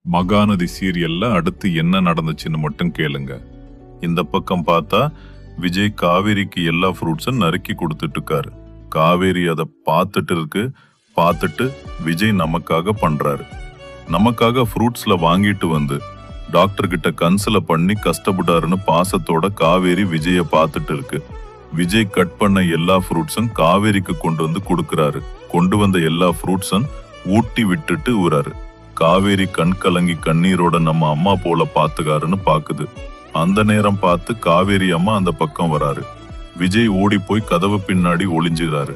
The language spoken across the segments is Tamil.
மகாநதி சீரியல்ல அடுத்து என்ன நடந்துச்சுன்னு மட்டும் கேளுங்க. இந்த பக்கம் பார்த்தா விஜய் காவேரிக்கு எல்லா ஃப்ரூட்ஸும் நறுக்கி கொடுத்துட்டு இருக்காரு. காவேரி அதை பார்த்துட்டு விஜய் நமக்காக பண்றாரு. நமக்காக ஃப்ரூட்ஸ்ல வாங்கிட்டு வந்து டாக்டர் கிட்ட கன்சல்ட் பண்ணி கஷ்டப்பட்டாருன்னு பாசத்தோட காவேரி விஜய பார்த்துட்டு இருக்கு. விஜய் கட் பண்ண எல்லா ஃப்ரூட்ஸும் காவேரிக்கு கொண்டு வந்து கொடுக்கறாரு. கொண்டு வந்த எல்லா ஃப்ரூட்ஸும் ஊட்டி விட்டுட்டு ஊறாரு. காவேரி கண் கலங்கி கண்ணீரோட நம்ம அம்மா போல பாத்துக்காருன்னு பாக்குது. அந்த நேரம் பார்த்து காவேரி அம்மா அந்த பக்கம் வராரு. விஜய் ஓடி போய் கதவு பின்னாடி ஒளிஞ்சுகிறாரு.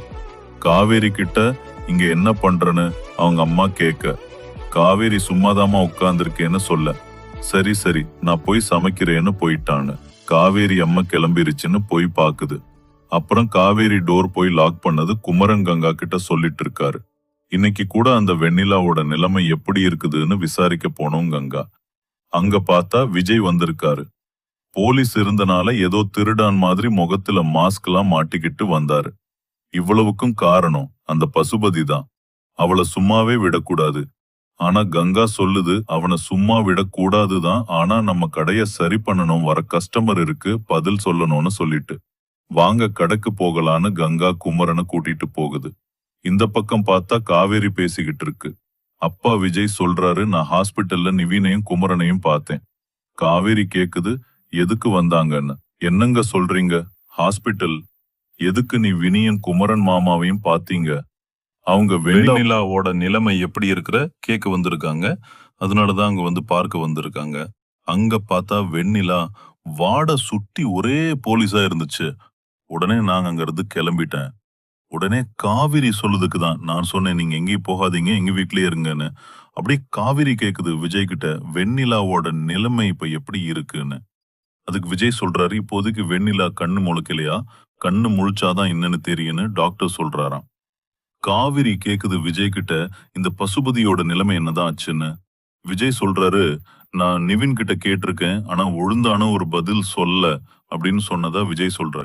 காவேரி கிட்ட இங்க என்ன பண்றன்னு அவங்க அம்மா கேட்க, காவேரி சும்மாதாமா உட்கார்ந்துருக்கேன்னு சொல்ல, சரி நான் போய் சமைக்கிறேன்னு போயிட்டான்னு காவேரி அம்மா கிளம்பிருச்சுன்னு போய் பாக்குது. அப்புறம் காவேரி டோர் போய் லாக் பண்ணது குமரன் கங்கா கிட்ட சொல்லிட்டு இருக்காரு. இன்னைக்கு கூட அந்த வெண்ணிலாவோட நிலைமை எப்படி இருக்குதுன்னு விசாரிக்க போனோம் கங்கா. அங்க பார்த்தா விஜய் வந்திருக்காரு. போலீஸ் இருந்தனால ஏதோ திருடான் மாதிரி முகத்துல மாஸ்க் எல்லாம் மாட்டிக்கிட்டு வந்தாரு. இவ்வளவுக்கும் காரணம் அந்த பசுபதி தான். அவளை சும்மாவே விடக்கூடாது. ஆனா கங்கா சொல்லுது அவனை சும்மா விடக்கூடாதுதான். ஆனா நம்ம கடைய சரி பண்ணணும், வர கஸ்டமர் இருக்கு, பதில் சொல்லணும்னு சொல்லிட்டு வாங்க கடைக்கு போகலான்னு கங்கா குமரனை கூட்டிட்டு போகுது. இந்த பக்கம் பார்த்தா காவேரி பேசிக்கிட்டு இருக்கு. அப்பா விஜய் சொல்றாரு, நான் ஹாஸ்பிட்டல்ல நிவினையும் குமரனையும் பார்த்தேன். காவேரி கேக்குது, எதுக்கு வந்தாங்கன்னு. என்னங்க சொல்றீங்க? ஹாஸ்பிட்டல் எதுக்கு? நீ வினியன் குமரன் மாமாவையும் பாத்தீங்க. அவங்க வெண்ணிலாவோட நிலைமை எப்படி இருக்கிற கேட்க வந்திருக்காங்க. அதனாலதான் அங்க வந்து பார்க்க வந்திருக்காங்க. அங்க பார்த்தா வெண்ணிலா வாட சுட்டி ஒரே போலீஸா இருந்துச்சு. உடனே நாங்க அங்க இருந்து கிளம்பிட்டேன். உடனே காவிரி சொல்லுதுக்கு தான் நான் சொன்னேன், நீங்க எங்கேயும் போகாதீங்க, எங்க வீட்லயே இருங்கன்னு. அப்படியே காவிரி கேக்குது விஜய் கிட்ட, வெண்ணிலாவோட நிலைமை இப்ப எப்படி இருக்குன்னு. அதுக்கு விஜய் சொல்றாரு, இப்போதைக்கு வெண்ணிலா கண்ணு முழுக்கலையா, கண்ணு முழிச்சாதான் என்னன்னு தெரியும்னு டாக்டர் சொல்றாராம். காவிரி கேக்குது விஜய் கிட்ட, இந்த பசுபதியோட நிலைமை என்னதான் ஆச்சுன்னு. விஜய் சொல்றாரு, நான் நிவின் கிட்ட கேட்டிருக்கேன், ஆனா ஒழுங்கான ஒரு பதில் சொல்ல அப்படின்னு சொன்னதா விஜய் சொல்றாரு.